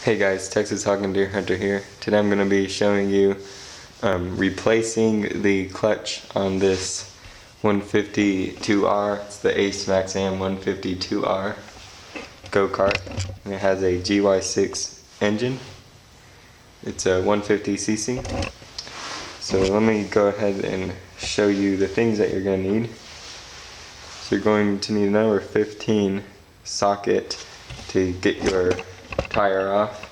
Hey guys, Texas Hawk and Deer Hunter here. Today I'm going to be showing you replacing the clutch on this 152R. It's the Ace Max Am 152R go-kart, and it has a gy6 engine. It's a 150cc. So let me go ahead and show you the things that you're going to need. So you're going to need a number 15 socket to get your tire off.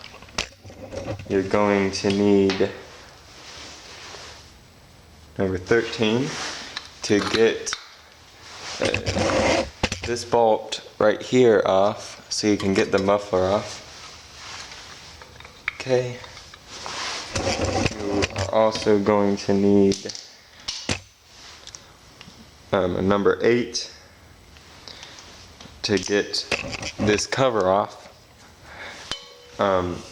You're going to need number 13 to get this bolt right here off so you can get the muffler off. Okay. You are also going to need a number 8 to get this cover off.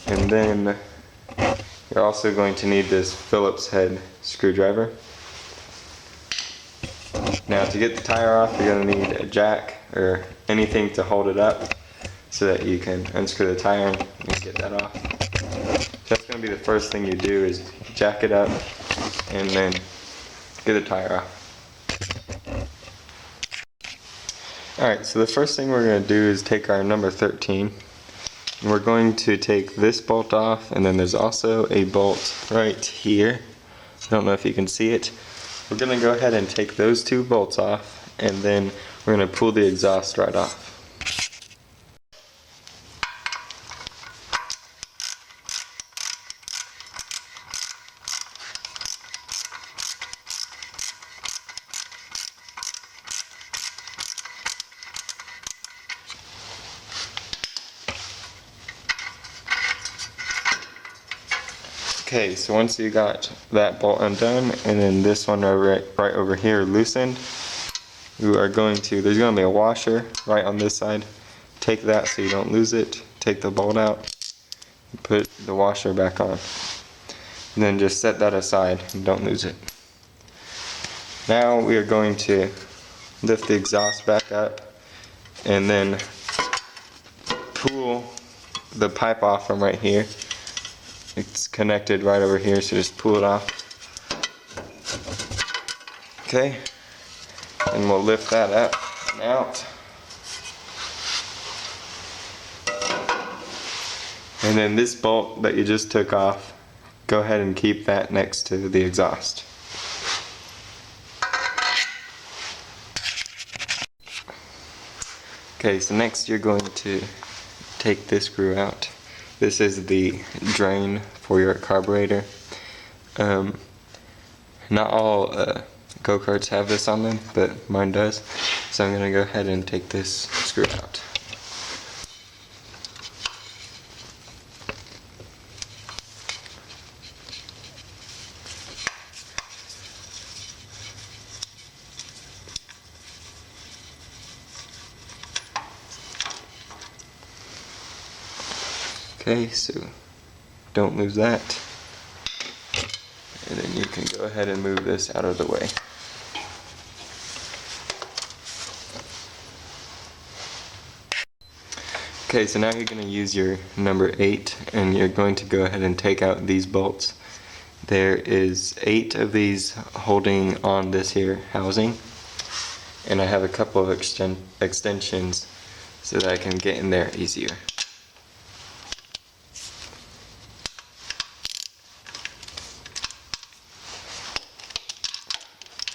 And then you're also going to need this Phillips head screwdriver. Now to get the tire off, you're going to need a jack or anything to hold it up so that you can unscrew the tire and get that off. So that's going to be the first thing you do, is jack it up and then get the tire off. Alright, so the first thing we're going to do is take our number 13. We're going to take this bolt off, and then there's also a bolt right here. I don't know if you can see it. We're going to go ahead and take those two bolts off, and then we're going to pull the exhaust right off. Okay, so once you got that bolt undone, and then this one right over here loosened, you are going to, there's going to be a washer right on this side. Take that so you don't lose it. Take the bolt out, and put the washer back on. And then just set that aside and don't lose it. Now we are going to lift the exhaust back up and then pull the pipe off from right here. It's connected right over here, so just pull it off. Okay, and we'll lift that up and out. And then this bolt that you just took off, go ahead and keep that next to the exhaust. Okay, so next you're going to take this screw out. This is the drain for your carburetor. Not all go-karts have this on them, but mine does. So I'm going to go ahead and take this screw out. Okay, so don't lose that. And then you can go ahead and move this out of the way. Okay, so now you're going to use your number 8, and you're going to go ahead and take out these bolts. There is 8 of these holding on this here housing, and I have a couple of extensions so that I can get in there easier.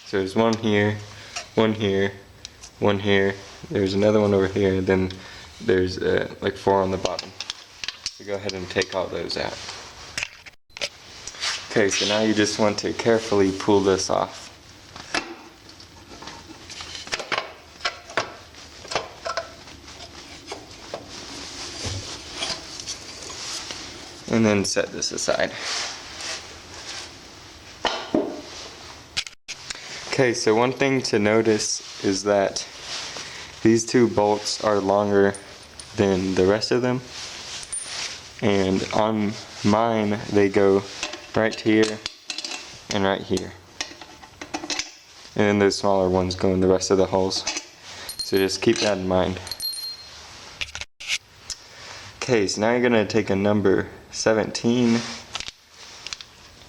So there's one here, one here, one here, there's another one over here, and then there's like 4 on the bottom. So go ahead and take all those out. Okay, so now you just want to carefully pull this off. And then set this aside. Okay, so one thing to notice is that these 2 bolts are longer than the rest of them, and on mine they go right here and right here, and then those smaller ones go in the rest of the holes, so just keep that in mind. Okay, so now you're gonna take a number 17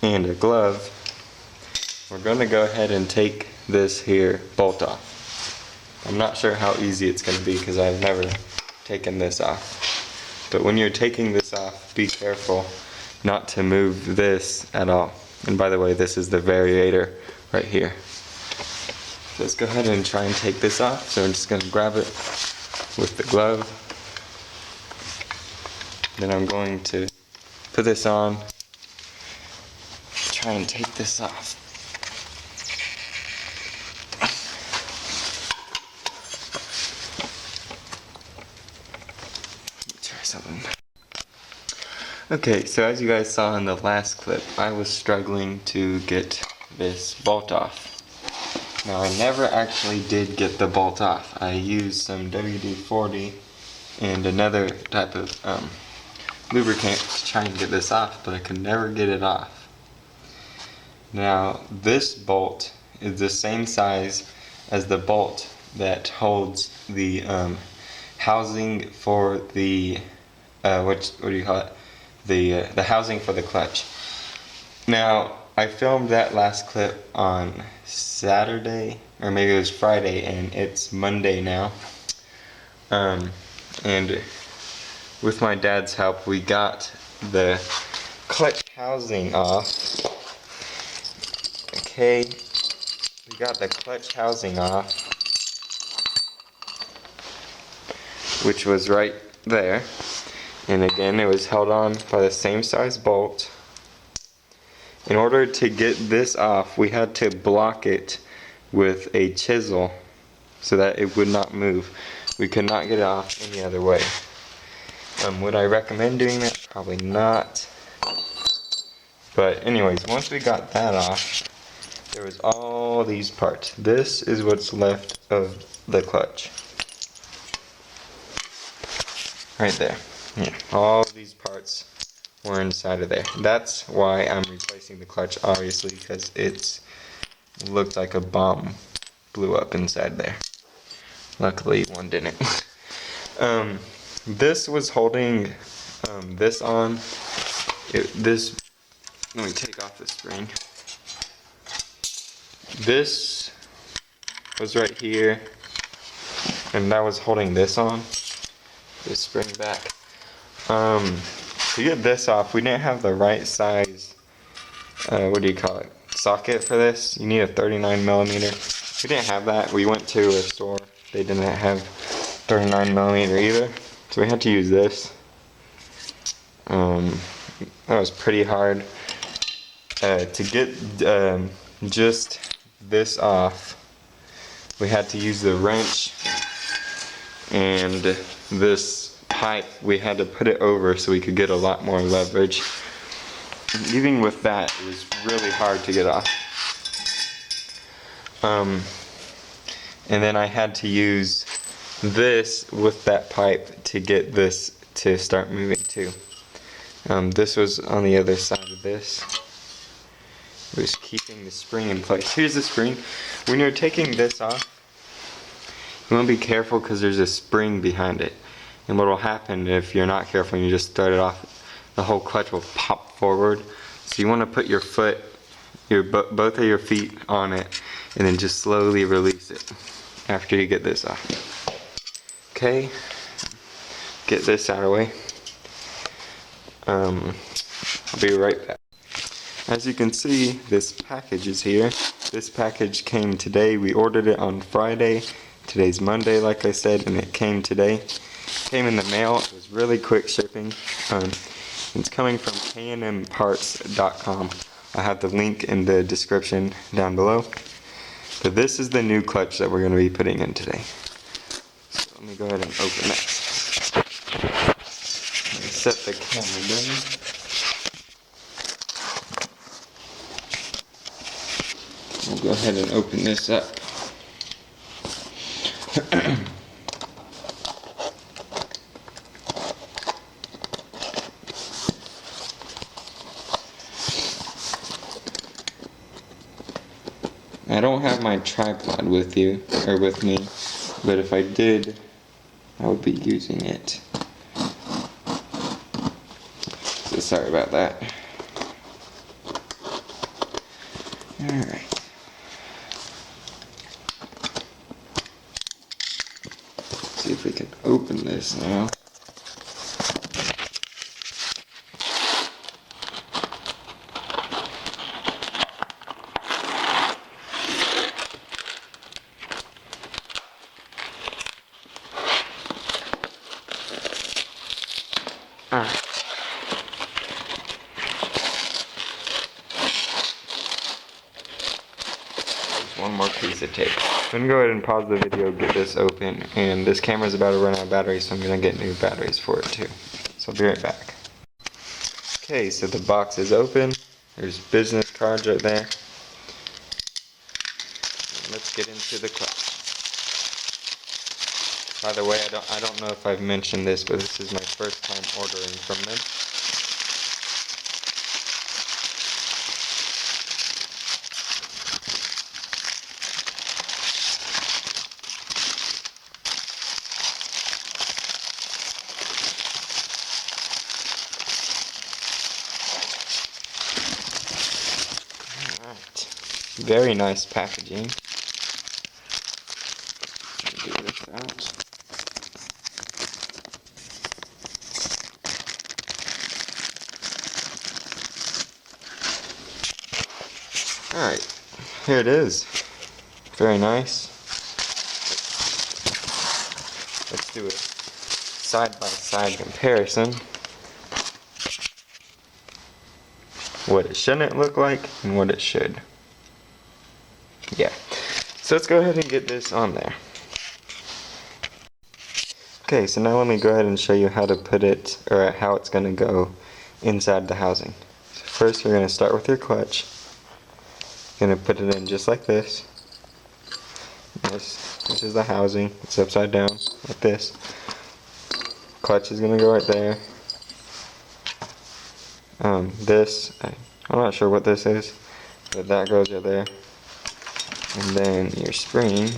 and a glove. We're gonna go ahead and take this here bolt off. I'm not sure how easy it's gonna be because I've never taken this off. But when you're taking this off, be careful not to move this at all. And by the way, this is the variator right here. So let's go ahead and try and take this off. So I'm just gonna grab it with the glove. Then I'm going to put this on, try and take this off. Let me try something. Okay, so as you guys saw in the last clip, I was struggling to get this bolt off. Now I never actually did get the bolt off. I used some WD-40 and another type of lubricant to try and get this off, but I could never get it off. Now this bolt is the same size as the bolt that holds the housing for the what do you call it? The housing for the clutch. Now I filmed that last clip on Saturday, or maybe it was Friday, and it's Monday now. And with my dad's help, we got the clutch housing off. Okay, we got the clutch housing off, which was right there. And again, it was held on by the same size bolt. In order to get this off, we had to block it with a chisel so that it would not move. We could not get it off any other way. Would I recommend doing that? Probably not. But anyways, once we got that off, there was all these parts. This is what's left of the clutch. Right there. Yeah, all these parts were inside of there. That's why I'm replacing the clutch, obviously, because it looked like a bomb blew up inside there. Luckily, one didn't. This was holding this on. Let me take off the spring. This was right here, and that was holding this on. This spring back. To get this off, we didn't have the right size, what do you call it, socket for this. You need a 39 millimeter. We didn't have that. We went to a store. They didn't have 39 millimeter either. So we had to use this. That was pretty hard. To get just this off, we had to use the wrench and this pipe. We had to put it over so we could get a lot more leverage. And even with that, it was really hard to get off. And then I had to use this with that pipe to get this to start moving too. This was on the other side of this. It was keeping the spring in place. Here's the spring. When you're taking this off, you want to be careful because there's a spring behind it. And what will happen if you're not careful and you just start it off, the whole clutch will pop forward. So you want to put your foot, both of your feet on it, and then just slowly release it after you get this off. Okay, get this out of the way. I'll be right back. As you can see, this package is here. This package came today. We ordered it on Friday. Today's Monday, like I said, and it came today. Came in the mail. It was really quick shipping. It's coming from knmparts.com. I have the link in the description down below. But this is the new clutch that we're going to be putting in today. So let me go ahead and open that. Set the camera down. We'll go ahead and open this up. I don't have my tripod with me, but if I did, I would be using it. sorry about that. Alright. See if we can open this now. Alright. One more piece of tape. I'm gonna go ahead and pause the video, get this open, and this camera's about to run out of batteries, so I'm gonna get new batteries for it too. So I'll be right back. Okay, so the box is open. There's business cards right there. And let's get into the clutch. By the way, I don't know if I've mentioned this, but this is my first time ordering from them. Very nice packaging. Get this out. Alright, here it is. Very nice. Let's do a side-by-side comparison. What it shouldn't look like and what it should. Yeah, so let's go ahead and get this on there. Okay, so now let me go ahead and show you how to put it, or how it's going to go inside the housing. So first you're going to start with your clutch. You're going to put it in just like this. This is the housing. It's upside down, like this. Clutch is going to go right there. I'm not sure what this is, but that goes right there. And then your spring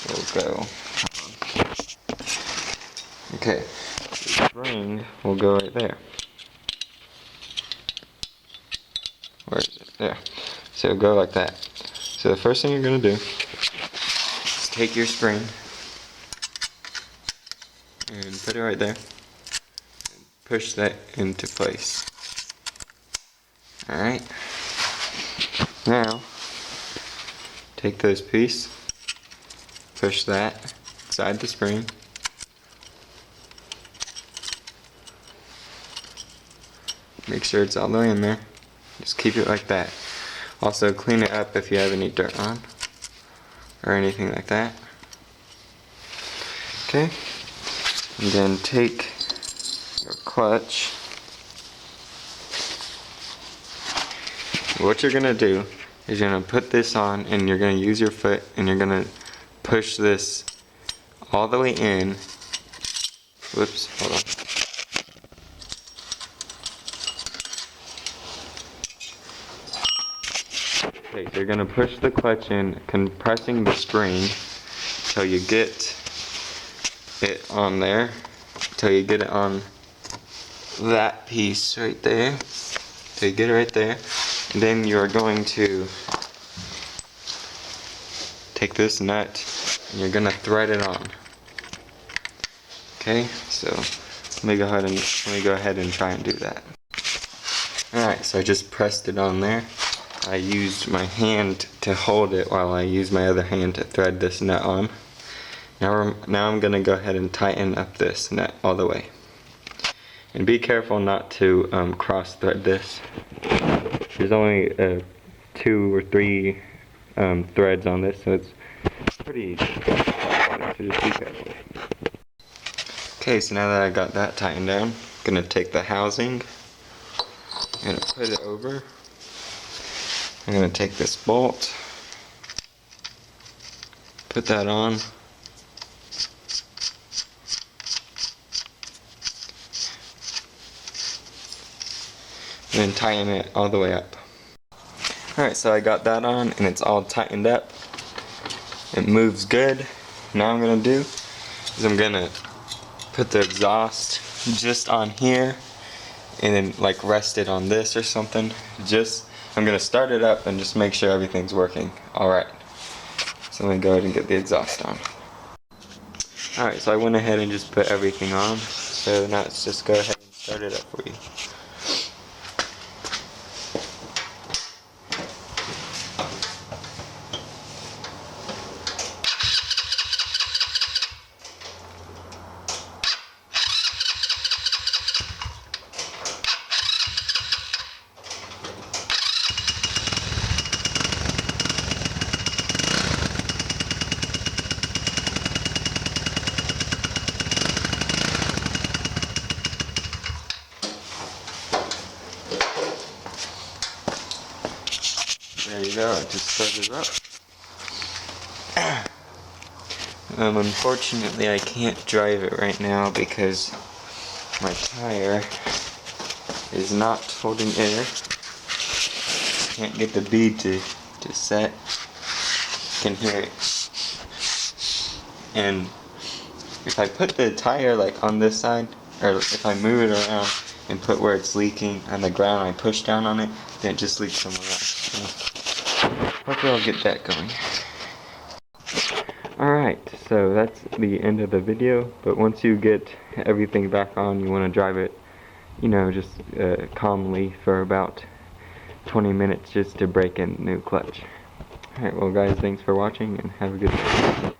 will go. Okay, the spring will go right there. Where is it? There. So it'll go like that. So the first thing you're going to do is take your spring and put it right there. And push that into place. Alright. Now, take this piece, push that inside the spring, make sure it's all the way in there, just keep it like that. Also clean it up if you have any dirt on, or anything like that. Okay, and then take your clutch. What you're going to do is you're going to put this on and you're going to use your foot and you're going to push this all the way in. Whoops, hold on. Okay, so you're going to push the clutch in, compressing the spring till you get it on there, till you get it on that piece right there. So you get it right there. And then you're going to take this nut and you're going to thread it on. Okay, so let me go ahead and try and do that. Alright, so I just pressed it on there. I used my hand to hold it while I used my other hand to thread this nut on. Now I'm going to go ahead and tighten up this nut all the way. And be careful not to cross thread this. There's only 2 or 3 threads on this, so it's pretty easy. So just be careful. Okay, so now that I got that tightened down, I'm going to take the housing, I'm going to put it over. I'm going to take this bolt, put that on, and then tighten it all the way up. Alright, so I got that on and it's all tightened up. It moves good. Now what I'm going to do is I'm going to put the exhaust just on here and then like rest it on this or something. I'm gonna start it up and just make sure everything's working. Alright, so let me go ahead and get the exhaust on. Alright, so I went ahead and just put everything on, so now let's just go ahead and start it up for you. There you go, I just started up. Unfortunately I can't drive it right now because my tire is not holding air. Can't get the bead to set. Can hear it. And if I put the tire like on this side, or if I move it around and put where it's leaking on the ground, I push down on it, then it just leaks somewhere else. So hopefully I'll get that going. Alright, so that's the end of the video, but once you get everything back on, you want to drive it, you know, just calmly for about 20 minutes just to break in the new clutch. Alright, well guys, thanks for watching and have a good day.